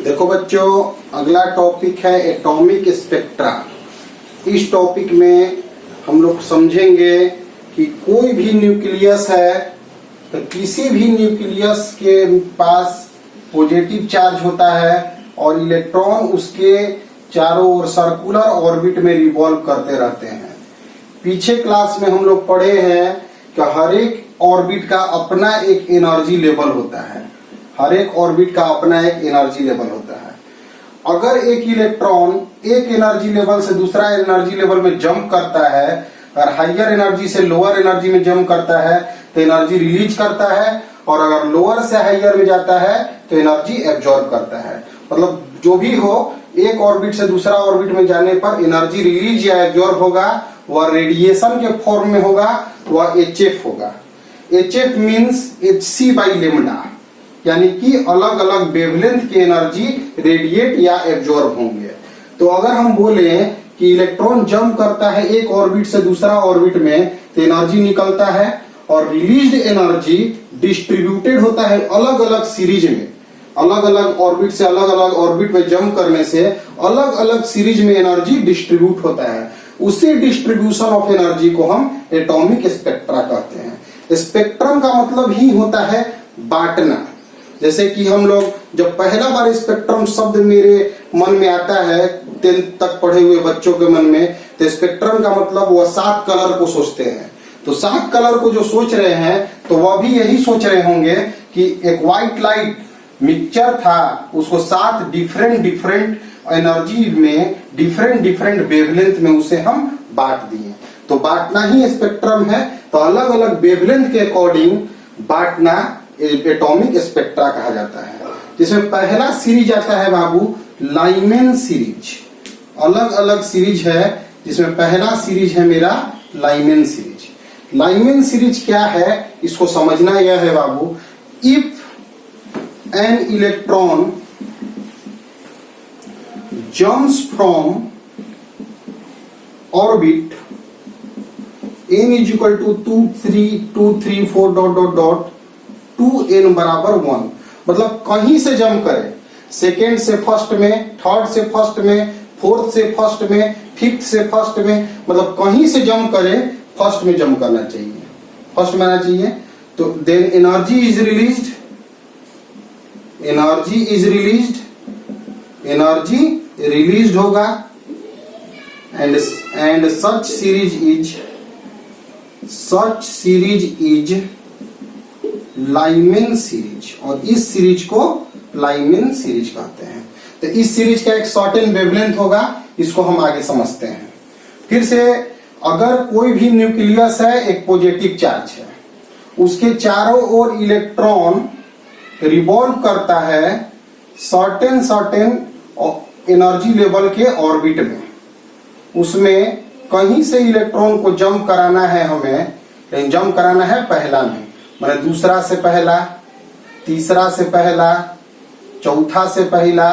देखो बच्चों, अगला टॉपिक है एटॉमिक स्पेक्ट्रा। इस टॉपिक में हम लोग समझेंगे कि कोई भी न्यूक्लियस है तो किसी भी न्यूक्लियस के पास पॉजिटिव चार्ज होता है और इलेक्ट्रॉन उसके चारों ओर सर्कुलर ऑर्बिट में रिवॉल्व करते रहते हैं। पीछे क्लास में हम लोग पढ़े हैं कि हर एक ऑर्बिट का अपना एक एनर्जी लेवल होता है। हर एक ऑर्बिट का अपना एक एनर्जी लेवल होता है। अगर एक इलेक्ट्रॉन एक एनर्जी लेवल से दूसरा एनर्जी लेवल में जंप करता है और हाइयर एनर्जी से लोअर एनर्जी में जंप करता है तो एनर्जी रिलीज करता है, और अगर लोअर से हाइयर में जाता है तो एनर्जी एब्जॉर्ब करता है। मतलब जो भी हो, एक ऑर्बिट से दूसरा ऑर्बिट में जाने पर एनर्जी रिलीज या एब्जॉर्ब होगा, वह रेडिएशन के फॉर्म में होगा, वह HF होगा। HF means hc by lambda, यानी कि अलग अलग वेवलेंथ की एनर्जी रेडिएट या एब्जॉर्ब होंगे। तो अगर हम बोले कि इलेक्ट्रॉन जंप करता है एक ऑर्बिट से दूसरा ऑर्बिट में तो एनर्जी निकलता है, और रिलीज्ड एनर्जी डिस्ट्रीब्यूटेड होता है अलग अलग सीरीज में। अलग अलग ऑर्बिट से अलग अलग ऑर्बिट में जंप करने से अलग अलग सीरीज में एनर्जी डिस्ट्रीब्यूट होता है। उसी डिस्ट्रीब्यूशन ऑफ एनर्जी को हम एटॉमिक स्पेक्ट्रा कहते हैं। स्पेक्ट्रम का मतलब ही होता है बांटना। जैसे कि हम लोग जब पहला बार स्पेक्ट्रम शब्द मेरे मन में आता है 10th तक पढ़े हुए बच्चों के मन में, तो स्पेक्ट्रम का मतलब वह 7 कलर को सोचते हैं। तो 7 कलर को जो सोच रहे हैं तो वह भी यही सोच रहे होंगे कि एक व्हाइट लाइट मिक्सचर था, उसको 7 डिफरेंट एनर्जी में डिफरेंट वेवलेंथ में उसे हम बांट दिए। तो बांटना ही स्पेक्ट्रम है। तो अलग अलग वेवलेंथ के अकॉर्डिंग बांटना एटॉमिक स्पेक्ट्रा कहा जाता है। जिसमें पहला सीरीज आता है बाबू लाइमेन सीरीज। अलग अलग सीरीज है, जिसमें पहला सीरीज है मेरा लाइमेन सीरीज। लाइमेन सीरीज क्या है इसको समझना यह है बाबू, if an electron jumps from orbit n is equal to 2 3 4 dot dot dot 2n बराबर 1, मतलब कहीं से जंप करे, सेकेंड से फर्स्ट में, थर्ड से फर्स्ट में, फोर्थ से फर्स्ट में, फिफ्थ से फर्स्ट में, मतलब कहीं से जंप करे फर्स्ट में जंप करना चाहिए, फर्स्ट में आना चाहिए। तो then energy is released, energy released होगा, and such series is Lyman series, और इस सीरीज को लाइमेन सीरीज कहते हैं। तो इस सीरीज का एक सर्टेन वेवलेंथ होगा, इसको हम आगे समझते हैं। फिर से, अगर कोई भी न्यूक्लियस है, एक पॉजिटिव चार्ज है, उसके चारों ओर इलेक्ट्रॉन रिवॉल्व करता है सर्टेन एनर्जी लेवल के ऑर्बिट में। उसमें कहीं से इलेक्ट्रॉन को जंप कराना है हमें, लेकिन जंप कराना है पहला में, माने दूसरा से पहला, तीसरा से पहला, चौथा से पहला,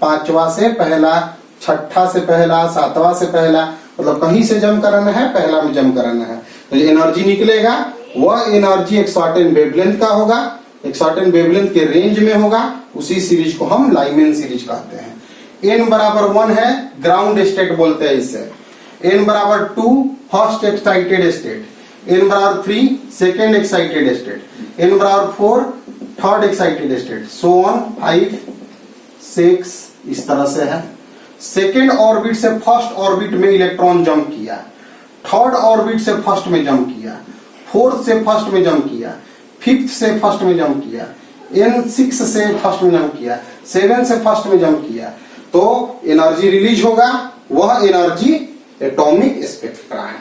पांचवा से पहला, छठा से पहला, सातवां से पहला, मतलब कहीं से जंप कराना है, पहला में जंप कराना है। तो एनर्जी निकलेगा, वह एनर्जी एक सर्टेन वेवलेंथ का होगा, एक सर्टेन वेवलेंथ के रेंज में होगा। उसी सीरीज को हम लाइमेन सीरीज कहते हैं। n बराबर 1 है, ग्राउंड स्टेट बोलते हैं इसे। n बराबर 2 फर्स्ट एक्साइटेड स्टेट, n बराबर 3 सेकेंड एक्साइटेड स्टेट, n बराबर 4 third excited state, so on 5 6 इस तरह से है। सेकेंड ऑर्बिट से फर्स्ट ऑर्बिट में इलेक्ट्रॉन जंप किया, थर्ड ऑर्बिट से फर्स्ट में जंप किया, फोर्थ से फर्स्ट में जंप किया, फिफ्थ से फर्स्ट में जंप किया, n6 से फर्स्ट में जंप किया, 7 से फर्स्ट में जंप किया, तो एनर्जी रिलीज होगा, वह एनर्जी एटॉमिक स्पेक्ट्रा है।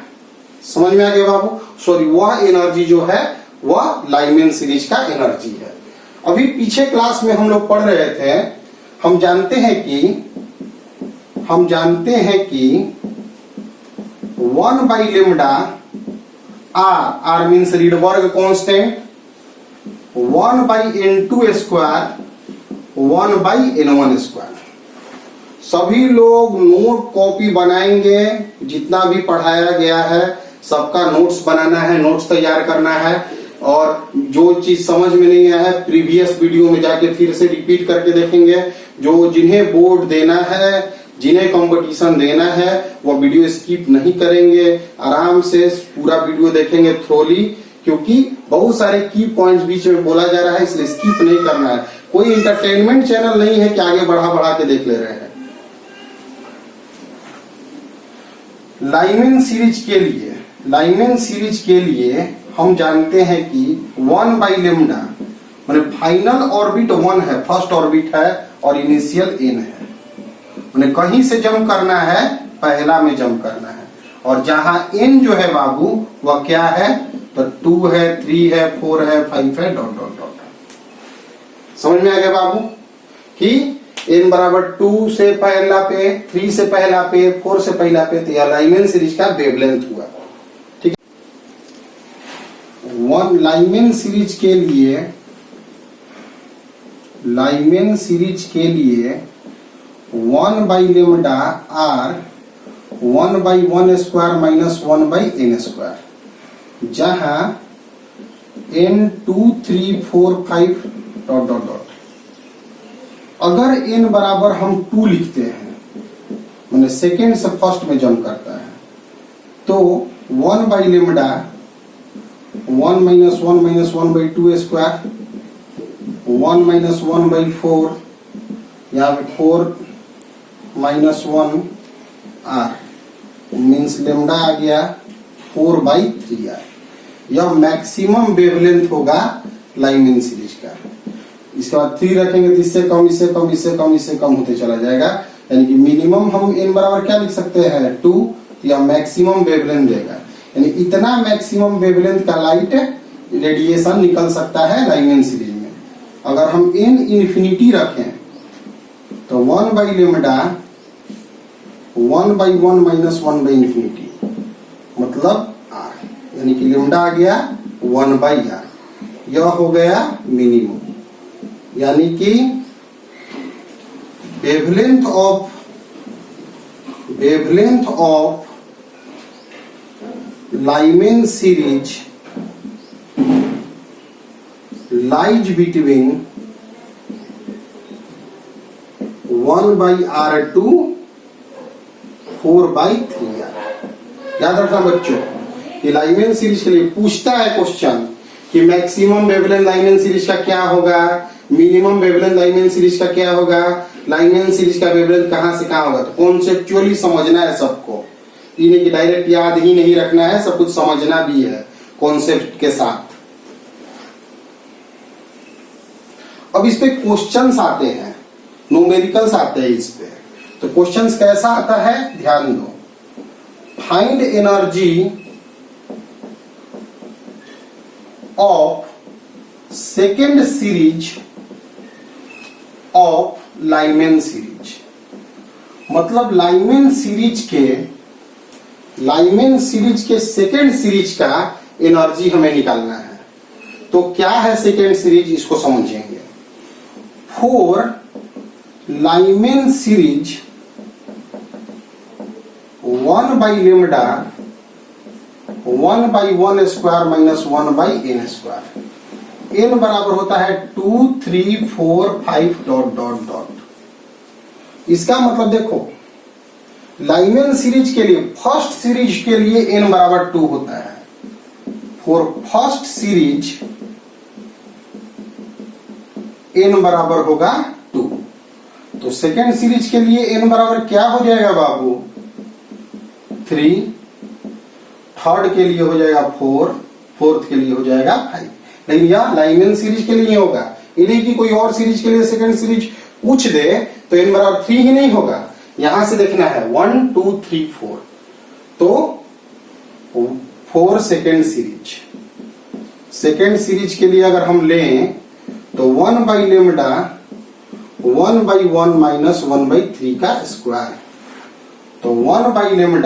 समझ में आ गया बाबू? सॉरी, वह एनर्जी जो है वह लाइमेन सीरीज का एनर्जी है। अभी पीछे क्लास में हम लोग पढ़ रहे थे, हम जानते हैं कि 1 by lambda R means Rydberg constant, 1 by n2 square 1 by n1 square. सभी लोग नोट कॉपी बनाएंगे, जितना भी पढ़ाया गया है सबका नोट्स बनाना है, नोट्स तैयार करना है। और जो चीज समझ में नहीं आया है प्रीवियस वीडियो में जाके फिर से रिपीट करके देखेंगे। जो जिन्हें बोर्ड देना है, जिन्हें कंपटीशन देना है, वो वीडियो स्किप नहीं करेंगे, आराम से पूरा वीडियो देखेंगे थ्रोली, क्योंकि बहुत सारे की पॉइंट्स बीच में बोला जा रहा है, इसलिए स्किप नहीं करना है। कोई इंटरटेनमेंट चैनल नहीं है कि आगे बढ़ा बढ़ा के देख ले रहे हैं। लाइमेन सीरीज के लिए हम जानते हैं कि 1/λ माने फाइनल ऑर्बिट 1 है, फर्स्ट ऑर्बिट है और इनिशियल n है। माने कहीं से जंप करना है, पहला में जंप करना है, और जहां n जो है बाबू वह क्या है, तो 2 है, 3 है, 4 है, 5 है, डॉट डॉट डॉट। समझ में आ गया बाबू कि n बराबर 2 से पहला पे, 3 से पहला पे, 4 से पहला पे, तो यह लाइमेन सीरीज का वेवलेंथ हुआ। ठीक है, लाइमेन सीरीज के लिए 1/λ r 1/1² माइनस 1/n², जहां n 2 3 4 5 डॉट डॉट डॉट। अगर n बराबर हम 2 लिखते हैं, माने सेकेंड से फर्स्ट में जंप करता है, तो 1/λ 1 माइनस 1 माइनस 1/2², 1 माइनस 1/4, यहाँ पे 4 माइनस 1 r मीन्स लेमडा आ गया 4/3r। यह मैक्सिमम वेवलेंथ होगा लाइमेन सीरीज का। इसके बाद 3 रखेंगे तो इससे कम, इससे कम, इससे कम, इससे कम होते चला जाएगा। यानी कि मिनिमम हम n बराबर क्या लिख सकते हैं, 2, या मैक्सिमम वेवलेंथ देगा। यानी इतना मैक्सिमम वेवलेंथ का लाइट रेडिएशन निकल सकता है लाइमेन सीरीज में। अगर हम n इंफिनिटी रखें तो 1/λ 1/1 माइनस 1/इंफिनिटी मतलब r, यानी कि लेमडा आ गया 1/r। यह हो गया मिनिमम, यानी कि wavelength of Lyman series lies between 1/r to 4/3r। याद रखना बच्चों कि लाइमेन सीरीज के लिए पूछता है क्वेश्चन कि मैक्सिमम वेवलेंथ लाइमेन सीरीज का क्या होगा, मिनिमम वेवलेंथ लाइमेन सीरीज का क्या होगा, लाइमेन सीरीज का वेवलेंथ कहां से कहां होगा। तो कॉन्सेप्चुअली समझना है सबको, ये नहीं कि डायरेक्ट याद ही नहीं रखना है, सब कुछ समझना भी है कॉन्सेप्ट के साथ। अब इस पे क्वेश्चंस आते हैं, न्यूमेरिकल्स आते हैं इस पे। तो क्वेश्चंस कैसा आता है ध्यान दो। Find energy of second series of Lyman series. मतलब लाइमेन सीरीज के सेकेंड सीरीज का एनर्जी हमें निकालना है। तो क्या है सेकेंड सीरीज, इसको समझेंगे। For Lyman series 1/λ 1/1² minus 1/n²। n बराबर होता है 2 3 4 5 डॉट डॉट डॉट। इसका मतलब देखो लाइमेन सीरीज के लिए, फर्स्ट सीरीज के लिए n बराबर 2 होता है। फॉर फर्स्ट सीरीज n बराबर होगा 2। तो सेकेंड सीरीज के लिए n बराबर क्या हो जाएगा बाबू, 3, थर्ड के लिए हो जाएगा 4, फोर्थ के लिए हो जाएगा 5। लेकिन यह लाइमेन सीरीज के लिए होगा, यदि कि कोई और सीरीज के लिए सेकंड सीरीज पूछ दे तो n बराबर 3 ही नहीं होगा। यहां से देखना है 1 2 3 4, तो 4 सेकेंड सीरीज के लिए अगर हम लें तो 1/λ 1/1 माइनस 1/3 का स्क्वायर। तो 1/λ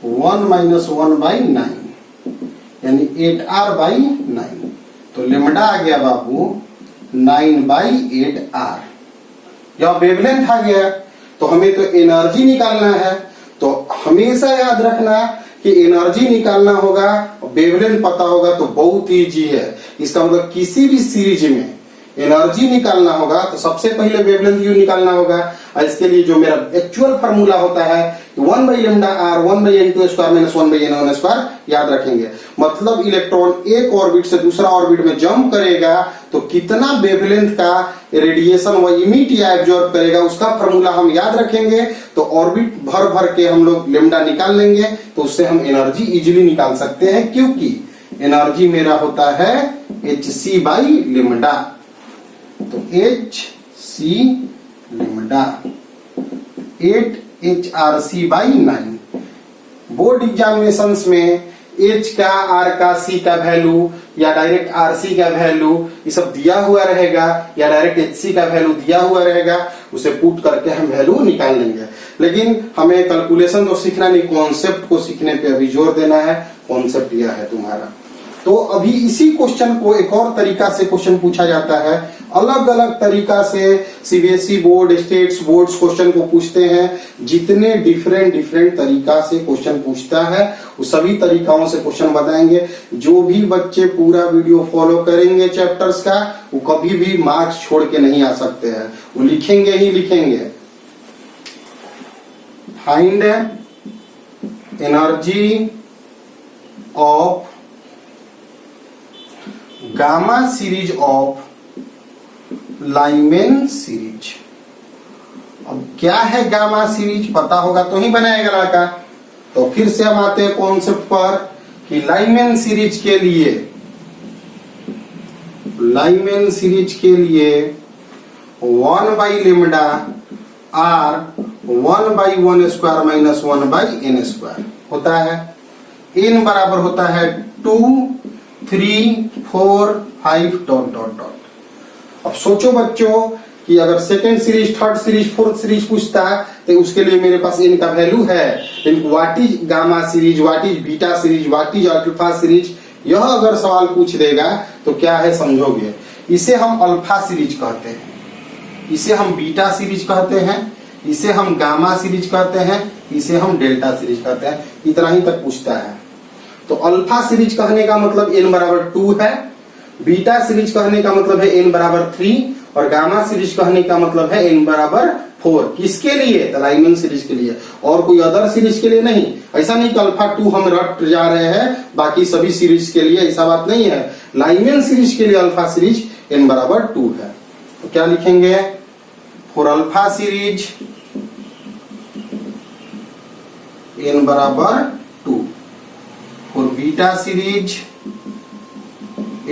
1 माइनस 1/9 यानी 8r/9। तो लेमडा आ गया बाबू 9/8r। यह वेवलेंथ आ गया। तो हमें तो एनर्जी निकालना है। तो हमेशा याद रखना कि एनर्जी निकालना होगा, वेवलेंथ पता होगा तो बहुत इजी है। इसका मतलब किसी भी सीरीज में एनर्जी निकालना होगा तो सबसे पहले वेवलेंथ यू निकालना होगा। और इसके लिए जो मेरा एक्चुअल फार्मूला होता है 1/λr 1/n² - 1/n1² याद रखेंगे। मतलब इलेक्ट्रॉन एक ऑर्बिट से दूसरा ऑर्बिट में जंप करेगा तो कितना वेवलेंथ का रेडिएशन वो इमिट या एब्जॉर्ब करेगा उसका फार्मूला हम याद रखेंगे। तो ऑर्बिट भर भर के हम लोग लेमडा निकाल लेंगे तो उससे हम एनर्जी इजीली निकाल सकते हैं, क्योंकि एनर्जी मेरा होता है hc/λ। तो hc λ 8 HRC/9। बोर्ड एग्जामिनेशंस में H का, R का, C का वैल्यू या डायरेक्ट RC का वैल्यू ये सब दिया हुआ रहेगा या डायरेक्ट HC का वैल्यू दिया हुआ रहेगा, उसे पुट करके हम वैल्यू निकाल लेंगे। लेकिन हमें कैलकुलेशन तो सीखना नहीं, कॉन्सेप्ट को सीखने पे अभी जोर देना है। कॉन्सेप्ट यह है तुम्हारा। तो अभी इसी क्वेश्चन को एक और तरीका से क्वेश्चन पूछा जाता है। अलग अलग तरीका से CBSE board, states boards question को पूछते हैं। जितने डिफरेंट तरीका से क्वेश्चन पूछता है उस सभी तरीकाओं से क्वेश्चन बताएंगे। जो भी बच्चे पूरा वीडियो फॉलो करेंगे चैप्टर्स का, वो कभी भी मार्क्स छोड़ के नहीं आ सकते हैं, वो लिखेंगे ही लिखेंगे। Find energy of gamma series of Lyman series. अब क्या है गामा सीरीज पता होगा तो ही बनाएगा लड़का। तो फिर से हम आते हैं कॉन्सेप्ट पर कि लाइमेन सीरीज के लिए 1/λ r 1/1² - 1/n² होता है। n बराबर होता है 2 3 4 5 ... अब सोचो बच्चों कि अगर second series, third series, fourth series पूछता है तो उसके लिए मेरे पास n का वैल्यू है। लेकिन what is gamma series, what is beta series, what is alpha series, यह अगर सवाल पूछ देगा तो क्या है समझोगे। इसे हम अल्फा सीरीज कहते हैं, इसे हम बीटा सीरीज कहते हैं, इसे हम गामा सीरीज कहते हैं, इसे हम डेल्टा सीरीज कहते हैं। इतना ही तक पूछता है। तो अल्फा सीरीज कहने का मतलब n बराबर 2 है, बीटा सीरीज कहने का मतलब है n बराबर 3 और गामा सीरीज कहने का मतलब है n बराबर 4। किसके लिए? लाइमेन सीरीज के लिए, और कोई अदर सीरीज के लिए नहीं। ऐसा नहीं कि अल्फा 2 हम रट जा रहे हैं बाकी सभी सीरीज के लिए, ऐसा बात नहीं है। लाइमेन सीरीज के लिए अल्फा सीरीज n बराबर 2 है। तो क्या लिखेंगे? फॉर अल्फा सीरीज n बराबर 2, फॉर बीटा सीरीज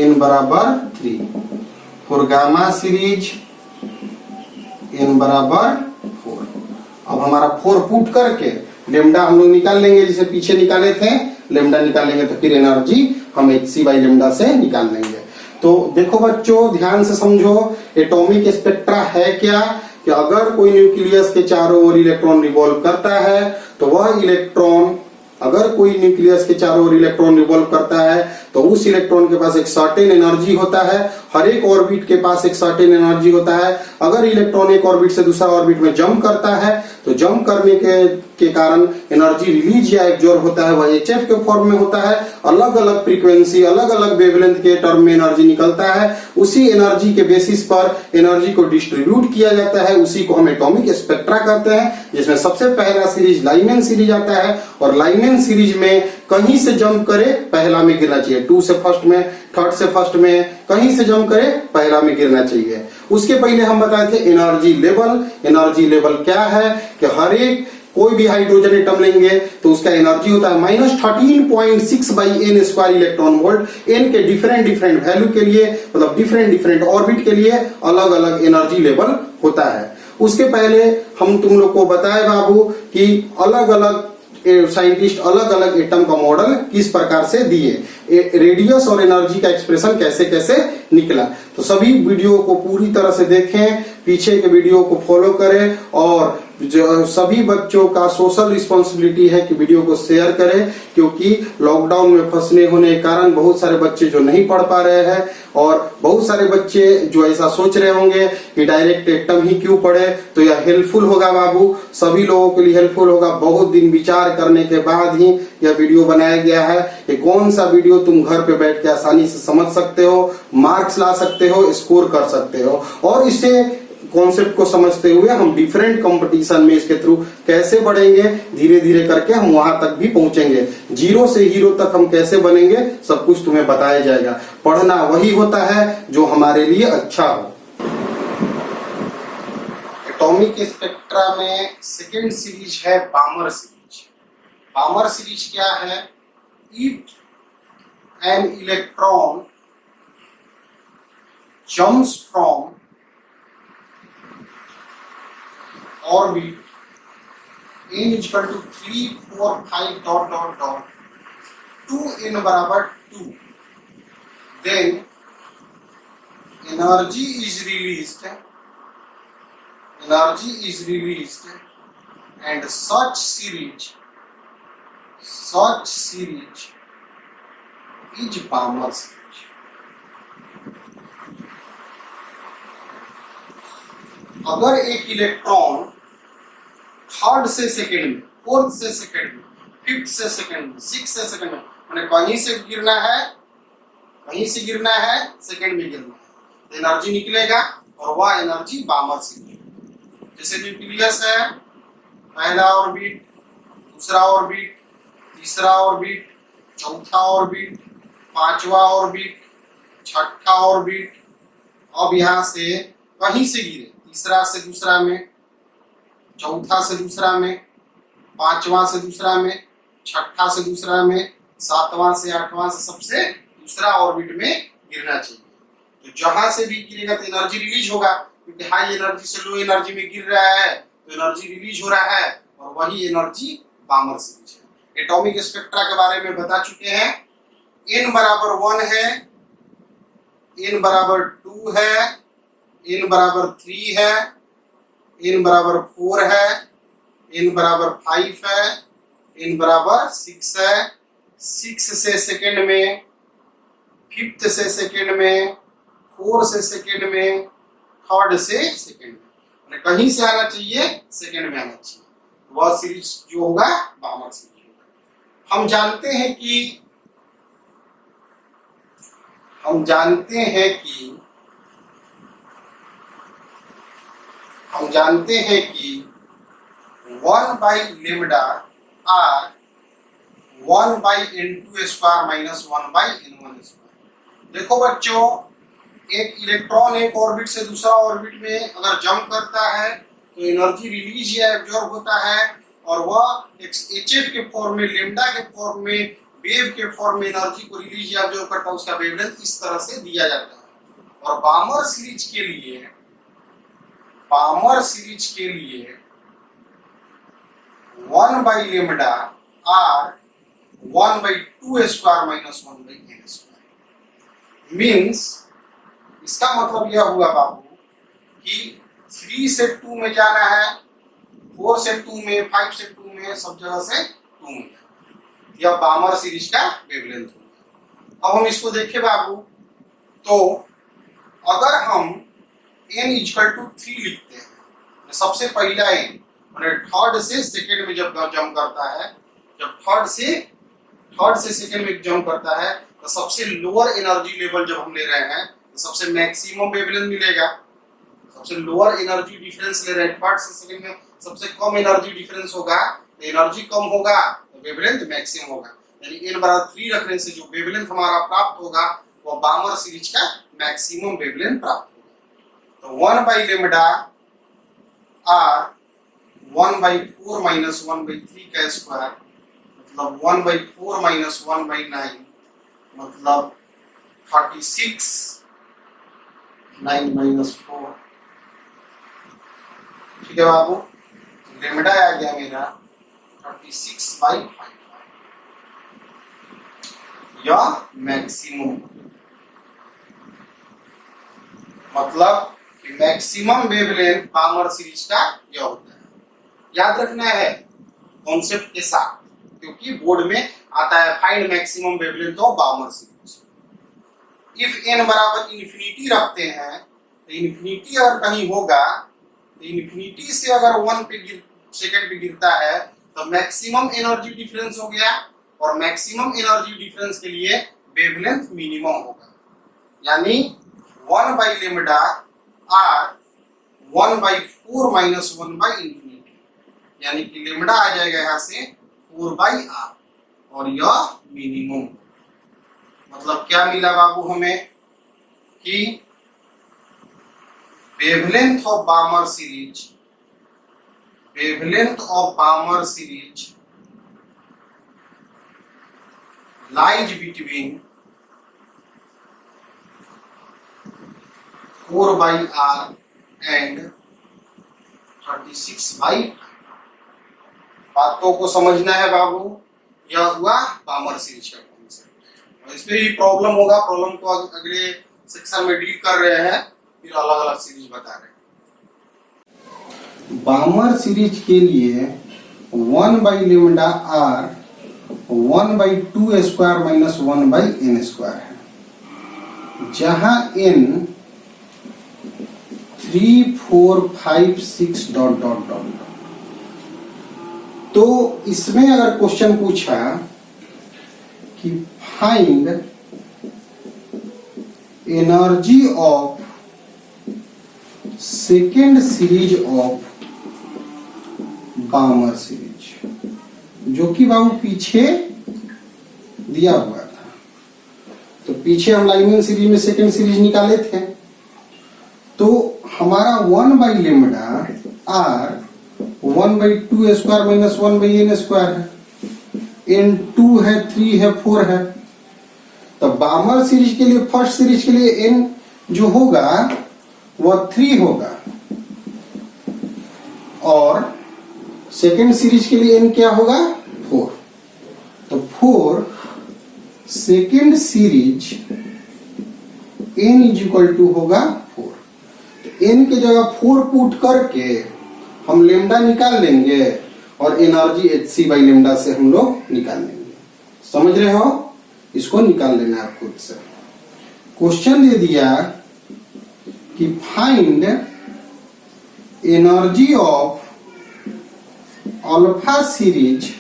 n बराबर 3, फॉर गामा सीरीज n बराबर 4। अब हमारा 4 पुट करके लेमडा हम लोग निकाल लेंगे, जिसे पीछे निकाले थे। लेमडा निकालेंगे तो फिर एनर्जी हम hc/λ से निकाल लेंगे। तो देखो बच्चों ध्यान से समझो, एटॉमिक स्पेक्ट्रा है क्या कि अगर कोई न्यूक्लियस के चारों ओर इलेक्ट्रॉन रिवॉल्व करता है तो वह इलेक्ट्रॉन, अगर कोई न्यूक्लियस के चारों ओर इलेक्ट्रॉन रिवॉल्व करता है तो उस इलेक्ट्रॉन के पास एक सर्टेन एनर्जी होता है। हर एक ऑर्बिट के पास एक सर्टेन एनर्जी होता है। अगर इलेक्ट्रॉन एक ऑर्बिट से दूसरा ऑर्बिट में जंप करता है तो जंप करने के कारण एनर्जी रिलीज या एब्जॉर्ब होता है, वह HF के फॉर्म में होता है। अलग अलग फ्रीक्वेंसी, अलग अलग वेवलेंथ के टर्म में एनर्जी निकलता है। उसी एनर्जी के बेसिस पर एनर्जी को डिस्ट्रीब्यूट किया जाता है, उसी को हम एटॉमिक स्पेक्ट्रा कहते हैं। जिसमें सबसे पहला सीरीज लाइमेन सीरीज आता है और लाइमेन सीरीज में कहीं से जंप करे पहला में गिरना चाहिए। 2 से फर्स्ट में, थर्ड से फर्स्ट में, कहीं से जंप करे पहला में गिरना चाहिए। उसके पहले हम बताए थे एनर्जी लेवल। एनर्जी लेवल क्या है कि हर एक कोई भी हाइड्रोजन एटम लेंगे तो उसका एनर्जी होता है -13.6/n² इलेक्ट्रॉन वोल्ट। n के डिफरेंट वैल्यू के लिए, मतलब डिफरेंट ऑर्बिट के लिए अलग अलग एनर्जी लेवल होता है। उसके पहले हम तुम लोग को बताए बाबू कि अलग अलग साइंटिस्ट अलग अलग एटम का मॉडल किस प्रकार से दिए, रेडियस और एनर्जी का एक्सप्रेशन कैसे कैसे निकला। तो सभी वीडियो को पूरी तरह से देखें, पीछे के वीडियो को फॉलो करें और जो सभी बच्चों का सोशल रिस्पॉन्सिबिलिटी है कि वीडियो को शेयर करें, क्योंकि लॉकडाउन में फंसने होने के कारण बहुत सारे बच्चे जो नहीं पढ़ पा रहे हैं और बहुत सारे बच्चे जो ऐसा सोच रहे होंगे कि डायरेक्ट एटम ही क्यों पढ़े, तो यह हेल्पफुल होगा बाबू, सभी लोगों के लिए हेल्पफुल होगा। बहुत दिन विचार करने के बाद ही यह वीडियो बनाया गया है। ये कौन सा वीडियो तुम घर पे बैठ के आसानी से समझ सकते हो, मार्क्स ला सकते हो, स्कोर कर सकते हो, और इसे कॉन्सेप्ट को समझते हुए हम डिफरेंट कंपटीशन में इसके थ्रू कैसे बढ़ेंगे, धीरे धीरे करके हम वहां तक भी पहुंचेंगे। जीरो से हीरो तक हम कैसे बनेंगे, सब कुछ तुम्हें बताया जाएगा। पढ़ना वही होता है जो हमारे लिए अच्छा हो। एटॉमिक स्पेक्ट्रा में सेकेंड सीरीज है बामर सीरीज। बामर सीरीज क्या है? If an electron jumps from orbit n equal to 3, 4, 5 dot dot dot 2n बराबर 2, then energy is released and such series is Balmer series. अगर एक electron third से second में, fourth से second में, fifth से सेकंड में, सिक्स से सेकंड में, मैंने कहीं से गिरना है, सेकंड में गिरना है, तो एनर्जी निकलेगा और वह एनर्जी बामर से निकलेगी। जैसे न्यूक्लियस है, पहला ऑर्बिट, दूसरा ऑर्बिट, तीसरा ऑर्बिट, चौथा ऑर्बिट, पांचवा ऑर्बिट, छठा ऑर्बिट, अब यहां से कहीं से गिरे, तीसरा से दूसरा में, चौथा से दूसरा में, पांचवा से दूसरा में, छठा से दूसरा में, सातवां से आठवां से सबसे दूसरा ऑर्बिट में गिरना चाहिए। तो जहां से भी गिरेगा तो एनर्जी रिलीज होगा, क्योंकि हाई एनर्जी से लो एनर्जी में गिर रहा है तो एनर्जी रिलीज हो रहा है, और वही एनर्जी बामर सीरीज है। एटॉमिक स्पेक्ट्रा के बारे में बता चुके हैं। n बराबर 1 है, n बराबर 2 है, n बराबर 3 है, n बराबर 4 है, n बराबर 5 है, n बराबर 6 है। 6 से सेकंड में, 5th से सेकंड में, 4 से सेकंड में, 3rd से सेकंड में, कहीं से आना चाहिए, सेकंड में आना चाहिए। वह सीरीज जो होगा बामर सीरीज होगा। हम जानते हैं कि 1 by lambda r 1 by n2 square minus 1 by n1 square. देखो बच्चों, एक इलेक्ट्रॉन एक ऑर्बिट से दूसरा ऑर्बिट में अगर जंप करता है तो एनर्जी रिलीज या एब्जॉर्ब होता है, और वह HF के फॉर्म में, लेम्डा के फॉर्म में, वेव के फॉर्म में एनर्जी को रिलीज या एब्जॉर्ब करता है। उसका वेवलेंथ इस तरह से दिया जाता है। और बामर सीरीज के लिए 1 by lambda r 1 by 2 square minus 1 by n square. Means इसका मतलब यह हुआ बाबू कि 3 से 2 में जाना है, 4 से 2 में, 5 से 2 में, सब जगह से 2 में। यह बामर सीरीज का वेवलेंथ होगा। अब हम इसको देखें बाबू, तो अगर हम n इक्वल टू 3 लिखते हैं, सबसे पहला n मैंने थर्ड से सेकंड में जब जंप करता है, जब थर्ड से सेकंड में जंप करता है, तो सबसे लोअर एनर्जी लेवल जब हम ले रहे हैं तो सबसे मैक्सिमम वेवलेंथ मिलेगा। सबसे लोअर एनर्जी डिफरेंस ले रहे हैं, थर्ड से सेकंड में सबसे कम एनर्जी डिफरेंस होगा, तो एनर्जी कम होगा तो वेवलेंथ मैक्सिमम होगा। यानी n बराबर 3 रखने से जो वेवलेंथ हमारा प्राप्त होगा वो बामर सीरीज का मैक्सिमम वेवलेंथ प्राप्त होगा। तो 1 by lambda r 1 by 4 minus 1 by 3 का स्क्वायर, मतलब 1 by 4 minus 1 by 9, मतलब 36, 9 minus 4। ठीक है बाबू, लेम्डा आ गया मेरा 36 by 5। यह मैक्सिमम, मतलब मैक्सिमम वेवलेंथ बामर सीरीज का यह होता है। याद रखना है कॉन्सेप्ट के साथ, क्योंकि बोर्ड में आता है find maximum wavelength of Balmer series. If n बराबर इन्फिनिटी रखते हैं तो इन्फिनिटी अगर कहीं होगा तो इन्फिनिटी से अगर 1 सेकंड पे गिरता है तो मैक्सिमम एनर्जी डिफरेंस हो गया, और मैक्सिमम एनर्जी डिफरेंस के लिए वेवलेंथ मिनिमम होगा, यानी 1 by lambda R 1/4 minus 1 by infinity, यानी कि लेमडा आ जाएगा यहां से 4 बाई आर, और यह मिनिमम। मतलब क्या मिला बाबू हमें कि wavelength of Balmer series, wavelength of Balmer series lies between 4 by R and 36 by 5। बातों को समझना है बाबू, यह हुआ बार्मर सीरीज का कॉन्सेप्ट। और इसमें भी प्रॉब्लम होगा, प्रॉब्लम को अगले सेक्शन में डील कर रहे हैं, फिर अलग अलग सीरीज बता रहे हैं। बार्मर सीरीज के लिए 1 by lambda R 1/2 square minus 1 by n square है, जहां n 3, 4, 5, 6 डॉट डॉट डॉट। तो इसमें अगर क्वेश्चन पूछा कि find energy of second series of Balmer series, जो कि बाबू पीछे दिया हुआ था, तो पीछे हम लाइनिंग सीरीज में सेकेंड सीरीज निकाले थे, तो हमारा 1 by lambda R 1/2 square minus 1 by n square है, एन 2 है, 3 है, 4 है। तो बार्मर सीरीज के लिए, फर्स्ट सीरीज के लिए एन जो होगा वह 3 होगा, और सेकेंड सीरीज के लिए एन क्या होगा 4। तो 4 second series n is equal to होगा 4। तो एन के जगह 4 पुट करके हम लेमडा निकाल लेंगे, और एनर्जी hc बाई लेमडा से हम लोग निकाल लेंगे। समझ रहे हो, इसको निकाल लेना है खुद से। क्वेश्चन दे दिया कि find energy of alpha series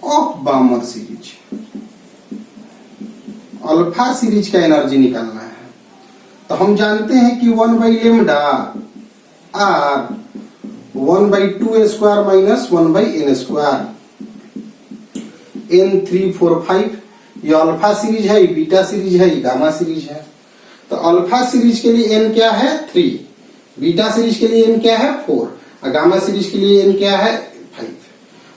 of Balmer series. Alpha series का एनर्जी निकालना है, तो हम जानते हैं कि 1 by lambda R 1/2 square minus 1 by n square, n 3, 4, 5। ये अल्फा सीरीज है, बीटा सीरीज है, गामा सीरीज है। तो अल्फा सीरीज के लिए n क्या है 3, बीटा सीरीज के लिए n क्या है 4, और गामा सीरीज के लिए n क्या है 5।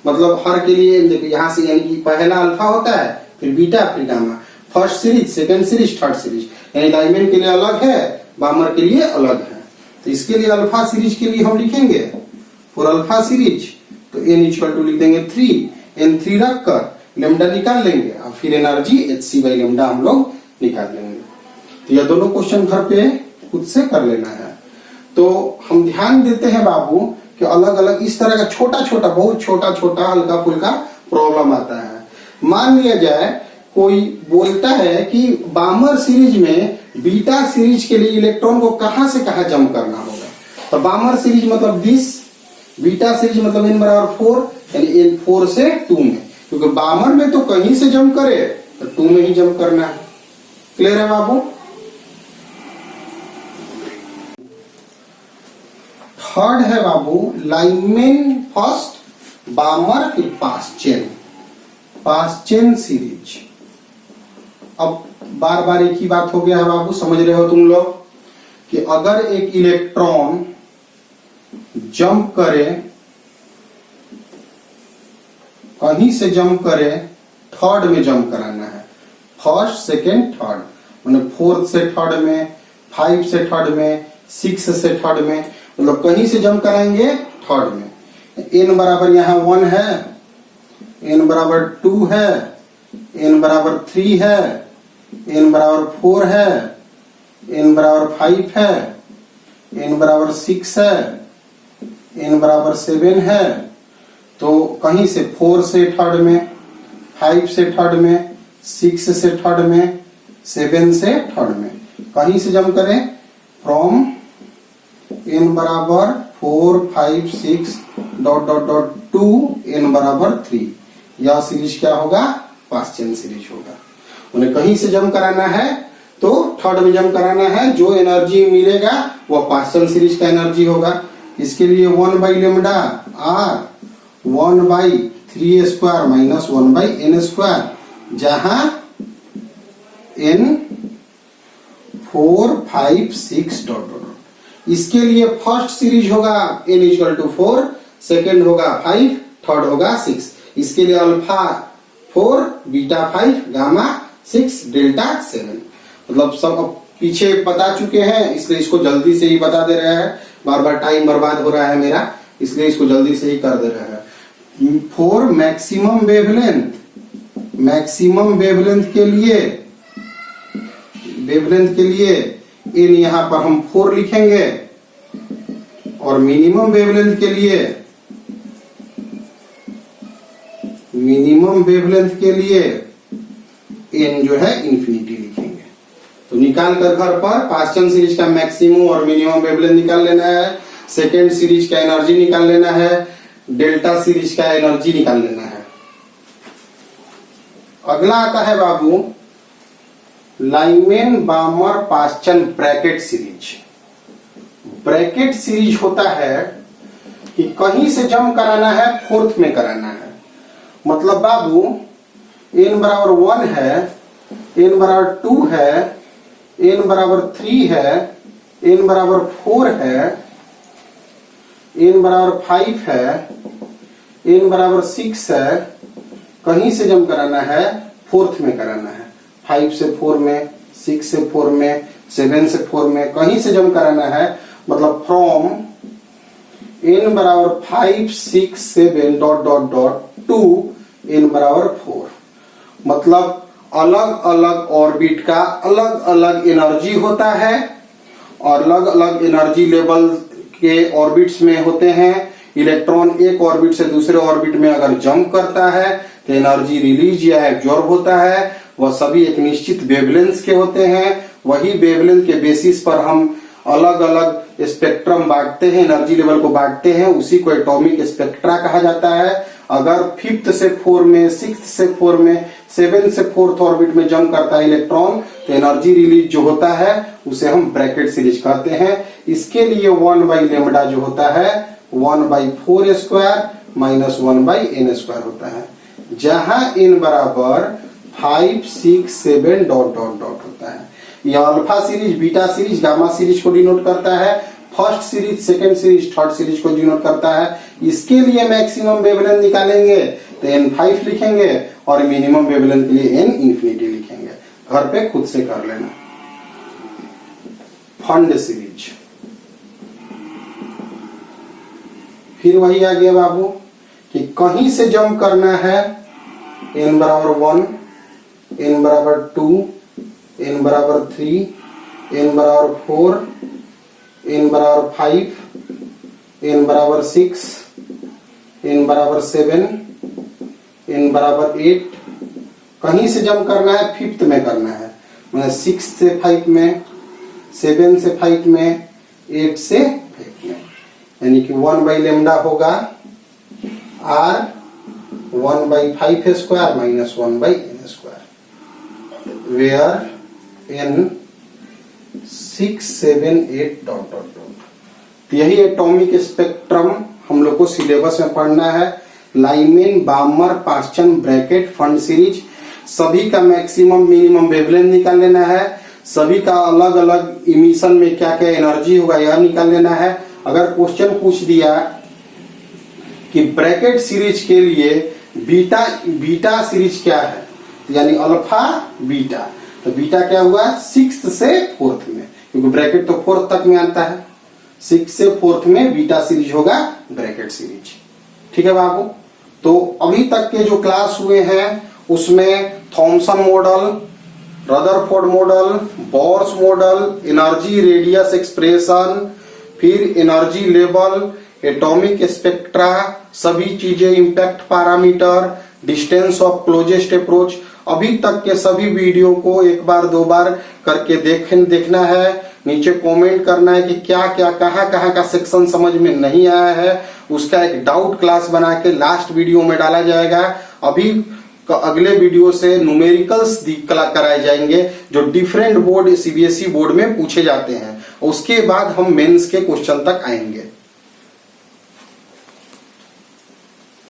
मतलब हर के लिए देखो यहाँ से यानी कि पहला अल्फा होता है, फिर बीटा, फिर gamma, first series, second series, third series, यानी डायमंड के लिए अलग है, बार्मर के लिए अलग है। तो इसके लिए अल्फा सीरीज के लिए हम लिखेंगे फॉर अल्फा सीरीज, तो n इक्वल टू लिख देंगे 3, n 3 रख कर लेमडा निकाल लेंगे, और फिर एनर्जी hc बाई लेमडा हम लोग निकाल लेंगे। तो यह दोनों क्वेश्चन घर पे खुद से कर लेना है। तो हम ध्यान देते हैं बाबू कि अलग अलग इस तरह का छोटा छोटा, बहुत छोटा छोटा हल्का फुल्का प्रॉब्लम आता है। मान लिया जाए कोई बोलता है कि बार्मर सीरीज में बीटा सीरीज के लिए इलेक्ट्रॉन को कहां से कहां जंप करना होगा। तो बार्मर सीरीज मतलब 20, बीटा सीरीज मतलब n बराबर 4, यानी n 4 से 2 में, क्योंकि बार्मर में तो कहीं से जंप करे तो 2 में ही जंप करना है। क्लियर है बाबू। थर्ड है बाबू लाइनमैन फर्स्ट, बार्मर फिर पास चेन सीरीज। अब बार बार एक ही बात हो गया है बाबू, समझ रहे हो तुम लोग कि अगर एक इलेक्ट्रॉन जंप करे, कहीं से जंप करे, थर्ड में जंप कराना है, फर्स्ट सेकेंड थर्ड, मतलब 4th से थर्ड में, 5 से थर्ड में, 6 से थर्ड में, मतलब कहीं से जंप कराएंगे थर्ड में। n बराबर यहाँ 1 है, n बराबर 2 है, n बराबर 3 है, n बराबर 4 है, n बराबर 5 है, n बराबर 6 है, n बराबर 7 है, तो कहीं से 4 से थर्ड में, 5 से थर्ड में, 6 से थर्ड में, 7 से थर्ड में, कहीं से जम करें, फ्रॉम n बराबर 4, 5, 6 dot dot dot to n बराबर 3। यह सीरीज क्या होगा? पास्चन सीरीज होगा। उन्हें कहीं से जम कराना है तो थर्ड में जम कराना है, जो एनर्जी मिलेगा वह पास्चन सीरीज का एनर्जी होगा। इसके लिए 1 by lambda R 1 by 3 square minus 1 by n square, जहां n 4, 5, 6 डॉट डॉट। इसके लिए फर्स्ट सीरीज होगा n इक्वल टू 4, सेकेंड होगा 5, थर्ड होगा 6। इसके लिए अल्फा 4, बीटा 5, गामा 6, डेल्टा 7। मतलब सब अब पीछे बता चुके हैं, इसलिए इसको जल्दी से ही बता दे रहे हैं। बार बार टाइम बर्बाद हो रहा है मेरा, इसलिए इसको जल्दी से ही कर दे रहे हैं। 4 मैक्सिमम वेवलेंथ, मैक्सिमम वेवलेंथ के लिए इन यहां पर हम 4 लिखेंगे, और मिनिमम वेवलेंथ के लिए n जो है इंफिनिटी लिखेंगे। तो निकाल कर घर पर पास्चन सीरीज का मैक्सिमम और मिनिमम वेवलेंथ निकाल लेना है, सेकेंड सीरीज का एनर्जी निकाल लेना है, डेल्टा सीरीज का एनर्जी निकाल लेना है। अगला आता है बाबू Lyman Balmer Paschen Brackett series. Brackett series होता है कि कहीं से जम कराना है, फोर्थ में कराना है। मतलब बाबू n बराबर 1 है, n बराबर 2 है, n बराबर 3 है, n बराबर 4 है, n बराबर 5 है, n बराबर 6 है, कहीं से जम कराना है, फोर्थ में कराना है। 5 से 4 में, 6 से 4 में, 7 से 4 में, कहीं से जम कराना है। मतलब फ्रॉम n बराबर 5, 6, 7 dot dot dot to n बराबर 4। मतलब अलग अलग ऑर्बिट का अलग अलग एनर्जी होता है, और अलग अलग एनर्जी लेवल के ऑर्बिट्स में होते हैं। इलेक्ट्रॉन एक ऑर्बिट से दूसरे ऑर्बिट में अगर जंप करता है तो एनर्जी रिलीज या एब्जॉर्ब होता है। वह सभी एक निश्चित वेवलेंथ के होते हैं। वही वेवलेंथ के बेसिस पर हम अलग अलग स्पेक्ट्रम बांटते हैं, एनर्जी लेवल को बांटते हैं, उसी को एटॉमिक स्पेक्ट्रा कहा जाता है। अगर 5th से 4 में, 6th से 4 में, 7 से 4th ऑर्बिट में जंप करता है इलेक्ट्रॉन, तो एनर्जी रिलीज जो होता है उसे हम ब्रैकेट सीरीज कहते हैं। इसके लिए 1 बाई लेमडा जो होता है 1 by 4 square minus 1 by n square होता है, जहां n बराबर 5, 6, 7 डॉट डॉट डॉट होता है। यह alpha series, beta series, gamma series को डिनोट करता है। First series, second series, third series को डिनोट करता है। इसके लिए मैक्सिमम वेवलेंथ निकालेंगे तो n5 लिखेंगे, और मिनिमम वेवलेंथ के लिए n इंफिनिटी लिखेंगे। घर पे खुद से कर लेना। फंड सीरीज, फिर वही आ गया बाबू कि कहीं से जंप करना है, n बराबर 1, n बराबर 2, n बराबर 3, n बराबर 4, n बराबर 5, n बराबर 6, n बराबर 7, n बराबर 8। कहीं से जंप करना है, 5th में करना है, मतलब 6 से 5 में, 7 से 5 में, 8 से 5 में। यानी कि 1 बाई लेमडा होगा r 1 by 5 square minus 1 by n square, where n 6, 7, 8 dot dot dot. यही एटॉमिक स्पेक्ट्रम हम लोग को सिलेबस में पढ़ना है। Lyman Balmer Paschen Brackett Pfund series, सभी का मैक्सिमम मिनिमम वेवलेंथ निकाल लेना है। सभी का अलग अलग इमिशन में क्या क्या एनर्जी होगा यह निकाल लेना है। अगर क्वेश्चन पूछ दिया कि ब्रैकेट सीरीज के लिए बीटा सीरीज क्या है, यानी अल्फा बीटा, तो बीटा क्या हुआ 6th से 4th में, क्योंकि ब्रैकेट तो 4th तक में आता है। 6 से 4th में बीटा सीरीज होगा ब्रैकेट सीरीज। ठीक है बाबू। तो अभी तक के जो क्लास हुए हैं उसमें Thompson model, Rutherford model, Bohr's model, energy radius expression, फिर एनर्जी लेवल, एटॉमिक स्पेक्ट्रा, सभी चीजें, impact parameter, distance of closest approach, अभी तक के सभी वीडियो को एक बार दो बार करके देखना है। नीचे कमेंट करना है कि क्या क्या कहाँ का सेक्शन समझ में नहीं आया है, उसका एक डाउट क्लास बना के लास्ट वीडियो में डाला जाएगा। अभी अगले वीडियो से न्यूमेरिकल्स कराए जाएंगे जो डिफरेंट बोर्ड, सीबीएसई बोर्ड में पूछे जाते हैं। उसके बाद हम मेंस के क्वेश्चन तक आएंगे।